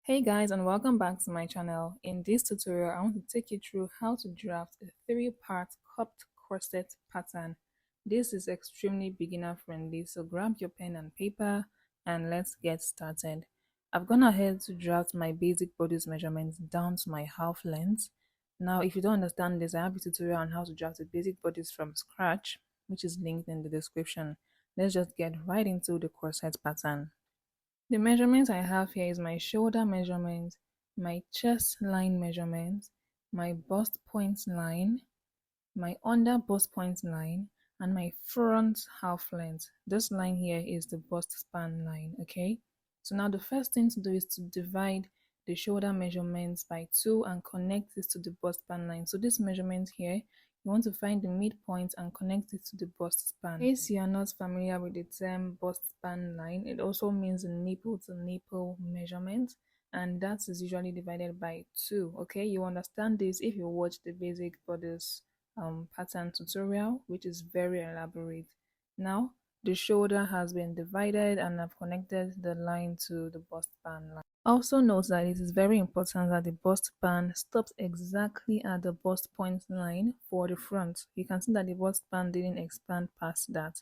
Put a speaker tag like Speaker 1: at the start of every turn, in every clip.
Speaker 1: Hey guys, and welcome back to my channel. In this tutorial, I want to take you through how to draft a 3-part cupped corset pattern. This is extremely beginner friendly, so grab your pen and paper and let's get started. I've gone ahead to draft my basic bodice measurements down to my half length. Now, if you don't understand this, I have a tutorial on how to draft a basic bodice from scratch, which is linked in the description. Let's just get right into the corset pattern. The measurements I have here is my shoulder measurement, my chest line measurement, my bust point line, my under bust point line, and my front half length. This line here is the bust span line, okay? So now the first thing to do is to divide the shoulder measurements by 2 and connect this to the bust span line. So this measurement here, you want to find the midpoint and connect it to the bust span. In case you are not familiar with the term bust span line, it also means the nipple to nipple measurement, and that is usually divided by 2. Okay, you understand this if you watch the basic bodice pattern tutorial, which is very elaborate. Now the shoulder has been divided and I've connected the line to the bust band line. Also note that it is very important that the bust band stops exactly at the bust point line for the front. You can see that the bust band didn't expand past that.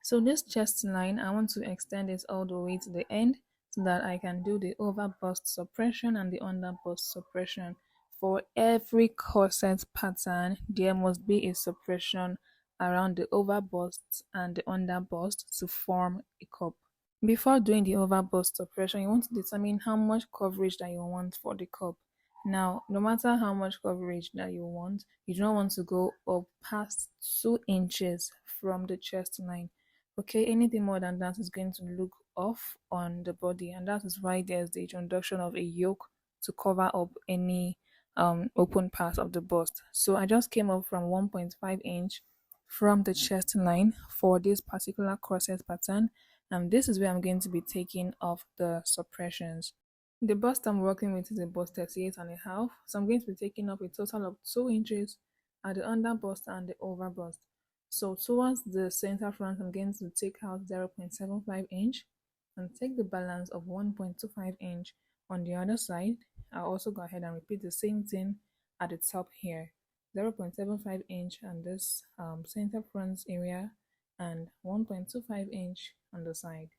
Speaker 1: So this chest line, I want to extend it all the way to the end so that I can do the over bust suppression and the under bust suppression. For every corset pattern, there must be a suppression around the over bust and the under bust to form a cup. Before doing the over bust suppression, you want to determine how much coverage that you want for the cup. Now, no matter how much coverage that you want, you do not want to go up past 2 inches from the chest line. Okay, anything more than that is going to look off on the body, and that is why there's the introduction of a yoke to cover up any open part of the bust. So I just came up from 1.5 inch from the chest line for this particular corset pattern, and this is where I'm going to be taking off the suppressions. The bust I'm working with is a bust 38.5, so I'm going to be taking up a total of 2 inches at the under bust and the over bust. So towards the center front, I'm going to take out 0.75 inch and take the balance of 1.25 inch on the other side. I'll also go ahead and repeat the same thing at the top here. 0.75 inch on this center front area and 1.25 inch on the side.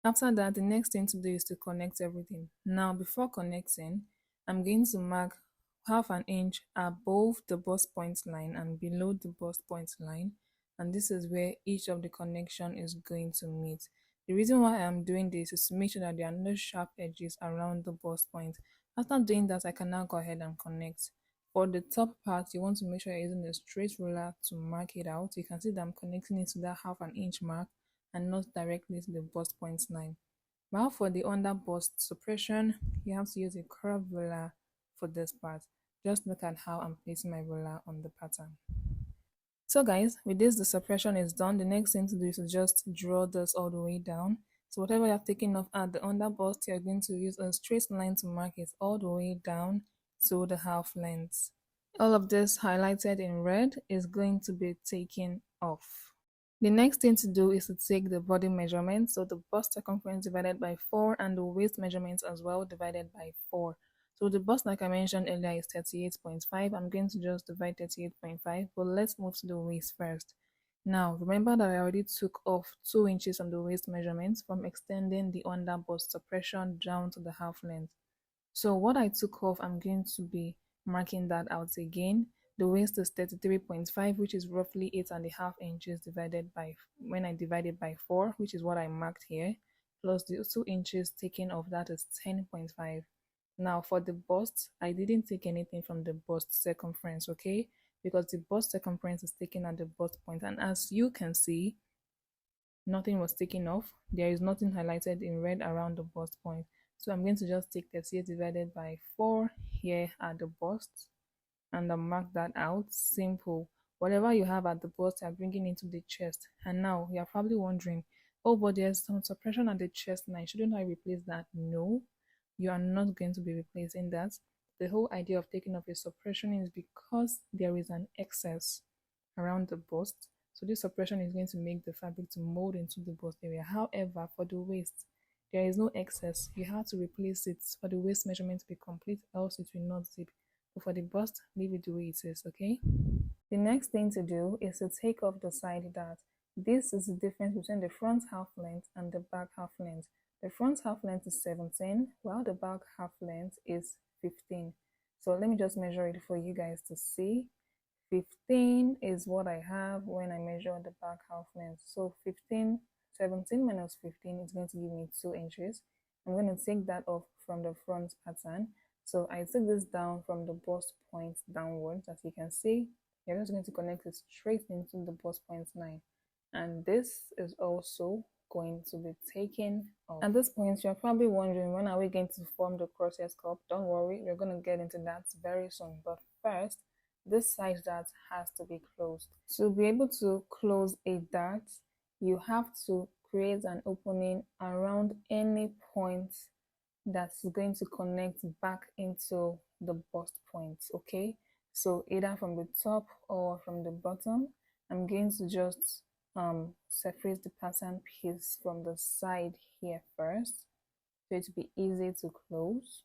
Speaker 1: After that, the next thing to do is to connect everything. Now, before connecting, I'm going to mark half an inch above the bust point line and below the bust point line, and this is where each of the connection is going to meet. The reason why I'm doing this is to make sure that there are no sharp edges around the bust point. After doing that, I can now go ahead and connect. For the top part, you want to make sure you're using a straight ruler to mark it out. You can see that I'm connecting it to that half an inch mark and not directly to the bust point line. While for the under bust suppression, you have to use a curved ruler for this part. Just look at how I'm placing my ruler on the pattern. So guys, with this the suppression is done. The next thing to do is to just draw this all the way down. So whatever you have taken off at the under bust, you're going to use a straight line to mark it all the way down to the half length. All of this highlighted in red is going to be taken off. The next thing to do is to take the body measurement, so the bust circumference divided by 4 and the waist measurements as well divided by 4. So the bust, like I mentioned earlier, is 38.5. I'm going to just divide 38.5, but let's move to the waist first. Now, remember that I already took off 2 inches from the waist measurements from extending the under bust suppression down to the half length. So what I took off, I'm going to be marking that out again. The waist is 33.5, which is roughly 8.5 inches divided by, when I divided by 4, which is what I marked here, plus the 2 inches taken off, that is 10.5. Now for the bust, I didn't take anything from the bust circumference, okay? Because the bust circumference is taken at the bust point, and as you can see, nothing was taken off. There is nothing highlighted in red around the bust point. So I'm going to just take 38 divided by 4 here at the bust and I'll mark that out. Simple. Whatever you have at the bust, you're bringing into the chest. And now you're probably wondering, oh, but there's some suppression at the chest line. Shouldn't I replace that? No, you are not going to be replacing that. The whole idea of taking off a suppression is because there is an excess around the bust. So this suppression is going to make the fabric to mold into the bust area. However, for the waist, There is no excess. You have to replace it for the waist measurement to be complete, else it will not zip. But for the bust, leave it the way it is, okay? The next thing to do is to take off the side dart. This is the difference between the front half length and the back half length. The front half length is 17, while the back half length is 15. So let me just measure it for you guys to see. 15 is what I have when I measure the back half length. So 17 minus 15 is going to give me 2 inches. I'm going to take that off from the front pattern. So I took this down from the bust point downwards. As you can see, you're just going to connect it straight into the bust point line. And this is also going to be taken off. At this point, you're probably wondering, when are we going to form the corset cup? Don't worry, we're going to get into that very soon. But first, this side dart has to be closed. To be able to close a dart, you have to create an opening around any point that's going to connect back into the bust point, okay? So either from the top or from the bottom. I'm going to just separate the pattern piece from the side here first, so it will be easy to close.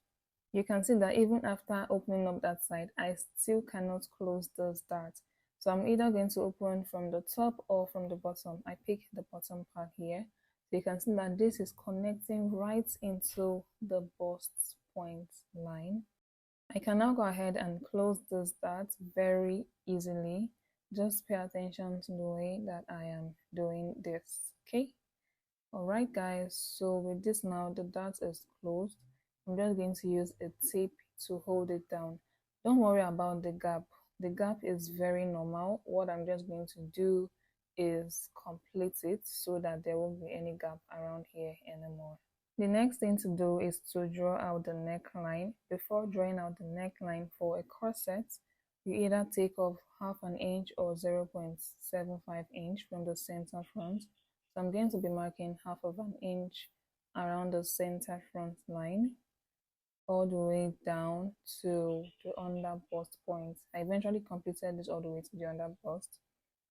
Speaker 1: You can see that even after opening up that side, I still cannot close those darts. So I'm either going to open from the top or from the bottom. I pick the bottom part here. So you can see that this is connecting right into the bust point line. I can now go ahead and close those darts very easily. Just pay attention to the way that I am doing this, okay? Alright guys, so with this now, the dart is closed. I'm just going to use a tape to hold it down. Don't worry about the gap. The gap is very normal. What I'm just going to do is complete it so that there won't be any gap around here anymore. The next thing to do is to draw out the neckline. Before drawing out the neckline for a corset, you either take off half an inch or 0.75 inch from the center front. So I'm going to be marking half of an inch around the center front line, all the way down to the under bust point. I eventually completed this all the way to the under bust.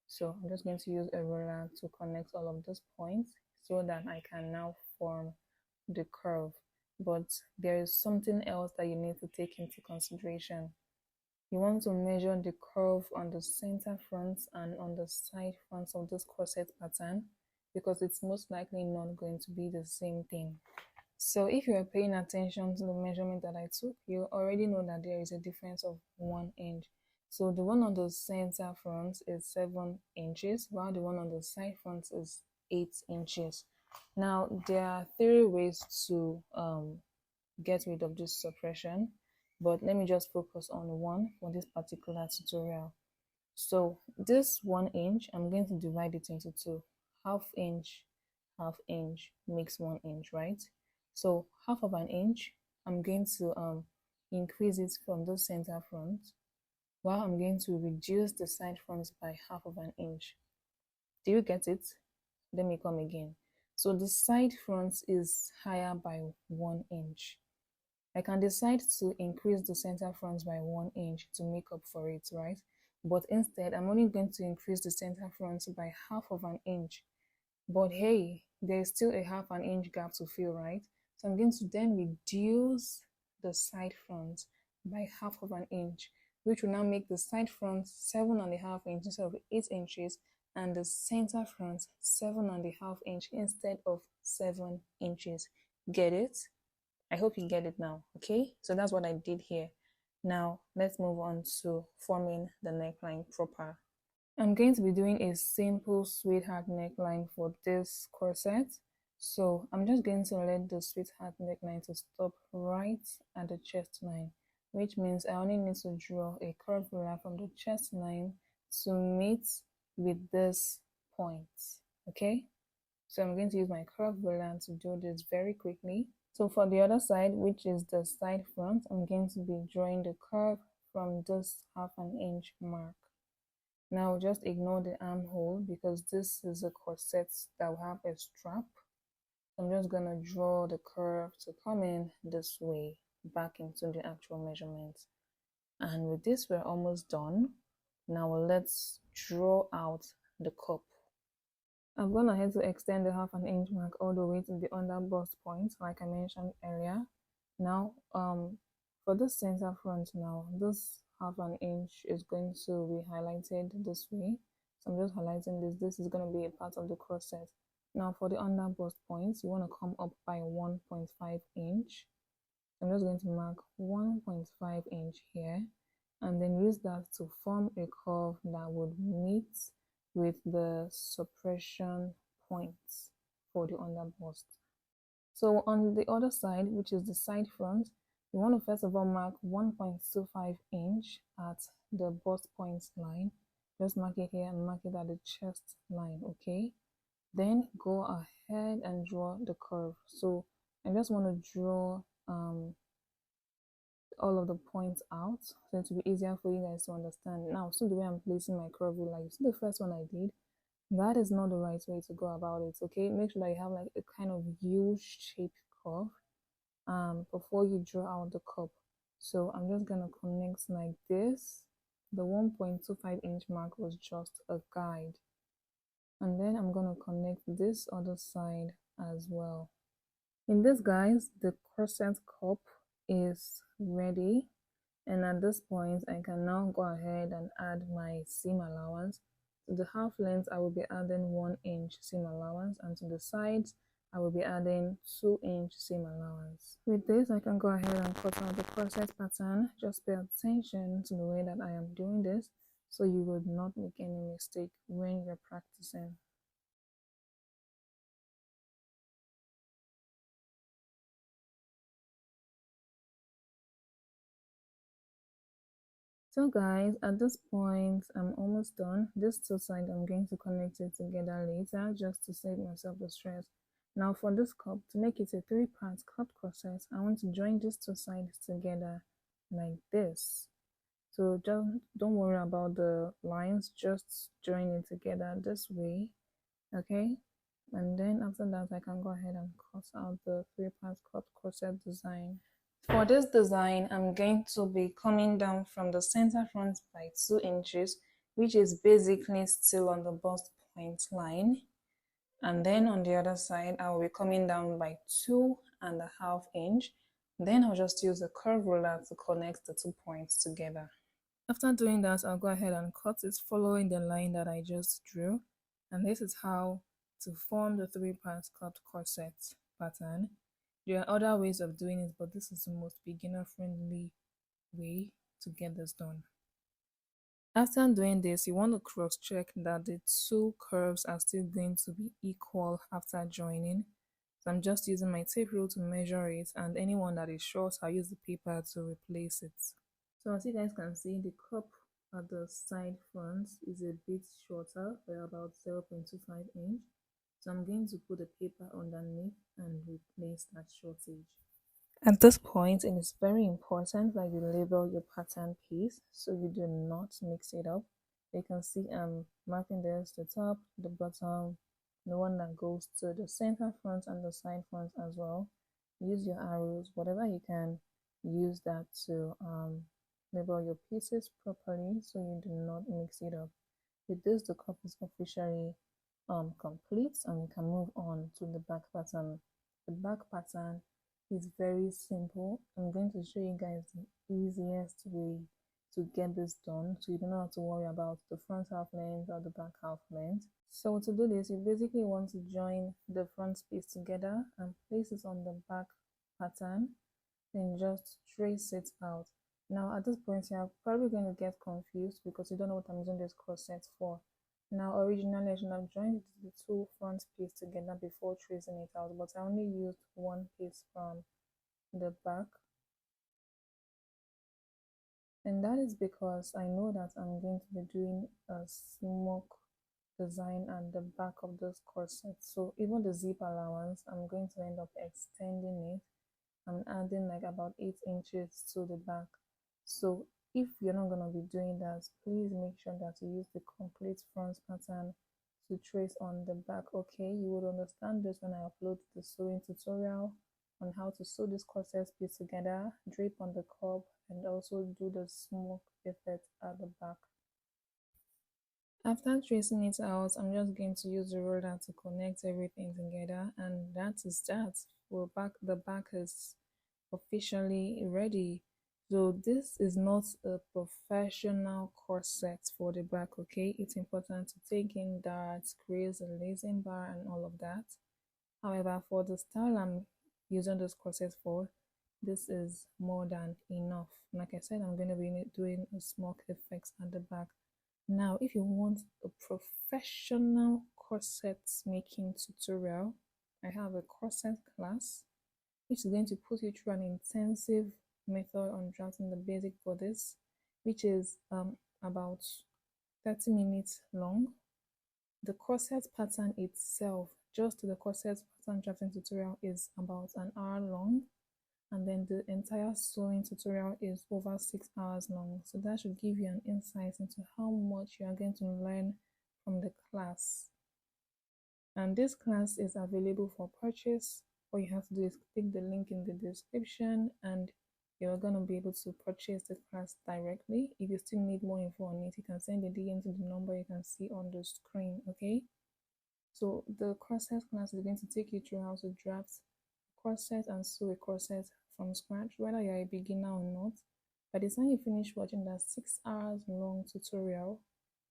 Speaker 1: So I'm just going to use a ruler to connect all of those points so that I can now form the curve. But there is something else that you need to take into consideration. You want to measure the curve on the center front and on the side fronts of this corset pattern, because it's most likely not going to be the same thing. So if you are paying attention to the measurement that I took, you already know that there is a difference of 1 inch. So the one on the center front is 7 inches, while the one on the side front is 8 inches. Now, there are 3 ways to get rid of this suppression, but let me just focus on one for this particular tutorial. So this 1 inch, I'm going to divide it into 2. Half inch makes 1 inch, right? So half of an inch, I'm going to increase it from the center front, while I'm going to reduce the side fronts by half of an inch. Do you get it? Let me come again. So the side front is higher by 1 inch. I can decide to increase the center front by 1 inch to make up for it, right? But instead, I'm only going to increase the center front by half of an inch. But hey, there's still a half an inch gap to fill, right? So I'm going to then reduce the side front by half of an inch, which will now make the side front 7.5 inches instead of 8 inches, and the center front 7.5 inches instead of 7 inches. Get it? I hope you get it now, okay? So that's what I did here. Now, let's move on to forming the neckline proper. I'm going to be doing a simple sweetheart neckline for this corset. So I'm just going to let the sweetheart neckline to stop right at the chest line, which means I only need to draw a curved ruler from the chest line to meet with this point, okay? So I'm going to use my curved ruler to do this very quickly. So for the other side, which is the side front, I'm going to be drawing the curve from this half an inch mark. Now just ignore the armhole because this is a corset that will have a strap. I'm just going to draw the curve to come in this way back into the actual measurement. And with this, we're almost done. Now let's draw out the cup. I've gone ahead to extend the 1/2 inch mark all the way to the under bust point, like I mentioned earlier. Now, for the center front now, this 1/2 inch is going to be highlighted this way. So I'm just highlighting this. This is going to be a part of the corset. Now for the under bust points, you want to come up by 1.5 inch. I'm just going to mark 1.5 inch here, and then use that to form a curve that would meet with the suppression points for the under bust. So on the other side, which is the side front, you want to first of all mark 1.25 inch at the bust point line. Just mark it here and mark it at the chest line, okay? Then go ahead and draw the curve. So I just want to draw all of the points out so it will be easier for you guys to understand. Now, so the way I'm placing my curve, like you see the first one I did, that is not the right way to go about it, okay? Make sure that you have like a kind of U-shaped curve before you draw out the cup. So I'm just gonna connect like this. The 1.25 inch mark was just a guide, and then I'm gonna connect this other side as well. In this, guys, the corset cup is ready, and at this point I can now go ahead and add my seam allowance. To the half length I will be adding 1 inch seam allowance, and to the sides I will be adding 2 inch seam allowance. With this I can go ahead and cut out the corset pattern. Just pay attention to the way that I am doing this so you would not make any mistake when you're practicing. So guys, at this point I'm almost done. This two sides I'm going to connect it together later just to save myself the stress. Now for this cup, to make it a 3-part cut corset, I want to join these two sides together like this. So just don't worry about the lines, just join it together this way, okay? And then after that I can go ahead and cut out the 3-part cut corset design. For this design, I'm going to be coming down from the center front by 2 inches, which is basically still on the bust point line. And then on the other side, I will be coming down by 2.5 inch. Then I'll just use the curve ruler to connect the 2 points together. After doing that, I'll go ahead and cut it following the line that I just drew. And this is how to form the 3-part cut corset pattern. There are other ways of doing it, but this is the most beginner-friendly way to get this done. After doing this, you want to cross-check that the 2 curves are still going to be equal after joining. So I'm just using my tape rule to measure it, and anyone that is short, I'll use the paper to replace it. So as you guys can see, the cup at the side front is a bit shorter by about 0.25 inch. So I'm going to put the paper underneath and replace that shortage. At this point, it is very important that you label your pattern piece so you do not mix it up. You can see I'm marking this, the top, the bottom, the one that goes to the center front and the side front as well. Use your arrows, whatever you can, use that to label your pieces properly so you do not mix it up. With this, the cup is officially complete, and we can move on to the back pattern. The back pattern is very simple. I'm going to show you guys the easiest way to get this done so you don't have to worry about the front half length or the back half length. So to do this, you basically want to join the front piece together and place it on the back pattern, then just trace it out. Now at this point you're probably going to get confused because you don't know what I'm using this corset for. Now originally I should have joined the 2 front pieces together before tracing it out, but I only used 1 piece from the back, and that is because I know that I'm going to be doing a smoke design at the back of this corset. So even the zip allowance, I'm going to end up extending it. I'm adding like about 8 inches to the back. So if you're not going to be doing that, please make sure that you use the complete front pattern to trace on the back. Okay, you would understand this when I upload the sewing tutorial on how to sew this corset piece together, drape on the curve, and also do the smoke effect at the back. After tracing it out, I'm just going to use the roller to connect everything together, and that is that. The back is officially ready. So this is not a professional corset for the back, okay? It's important to take in that, crease a lacing bar and all of that. However, for the style I'm using this corset for, this is more than enough. Like I said, I'm going to be doing a smoke effects at the back. Now, if you want a professional corset making tutorial, I have a corset class which is going to put you through an intensive method on drafting the basic bodice, which is about 30 minutes long. The corset pattern itself, just the corset pattern drafting tutorial, is about an hour long, and then the entire sewing tutorial is over 6 hours long. So that should give you an insight into how much you are going to learn from the class. And this class is available for purchase. All you have to do is click the link in the description and you're going to be able to purchase the class directly. If you still need more info on it, you can send a DM to the number you can see on the screen, okay? So the corset class is going to take you through how to draft corset and sew a corset from scratch, whether you're a beginner or not. By the time you finish watching that 6 hours long tutorial,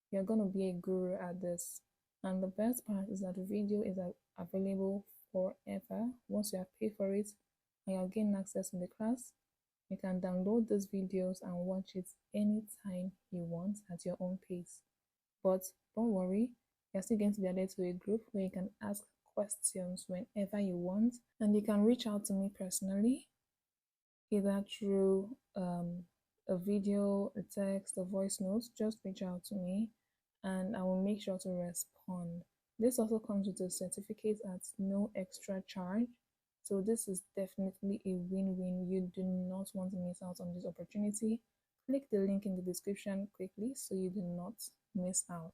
Speaker 1: you're going to be a guru at this. And the best part is that the video is available forever. Once you have paid for it and you're getting access to the class, you can download those videos and watch it anytime you want at your own pace. But don't worry, you're still going to be added to a group where you can ask questions whenever you want, and you can reach out to me personally, either through a video, a text, a voice note. Just reach out to me and I will make sure to respond. This also comes with a certificate at no extra charge. So this is definitely a win-win. You do not want to miss out on this opportunity. Click the link in the description quickly so you do not miss out.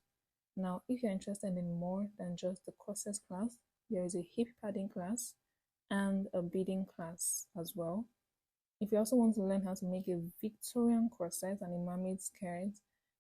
Speaker 1: Now, if you're interested in more than just the corset class, there is a hip padding class and a beading class as well. If you also want to learn how to make a Victorian corset and a mermaid skirt,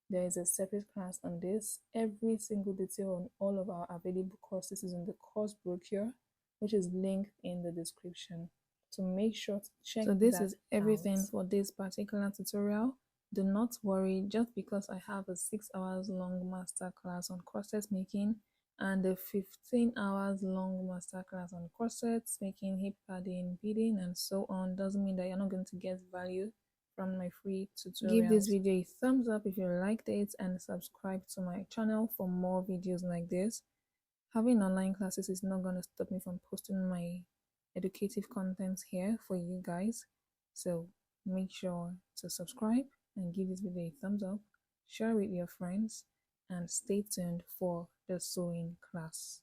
Speaker 1: there is a separate class on this. Every single detail on all of our available courses is in the course brochure, which is linked in the description. So make sure to check that out. So this is everything for this particular tutorial. Do not worry, just because I have a 6 hours long masterclass on corset making and a 15 hours long masterclass on corsets making, hip padding, beading, and so on, doesn't mean that you're not going to get value from my free tutorials. Give this video a thumbs up if you liked it and subscribe to my channel for more videos like this. Having online classes is not going to stop me from posting my educative content here for you guys. So make sure to subscribe and give this video a thumbs up, share with your friends, and stay tuned for the sewing class.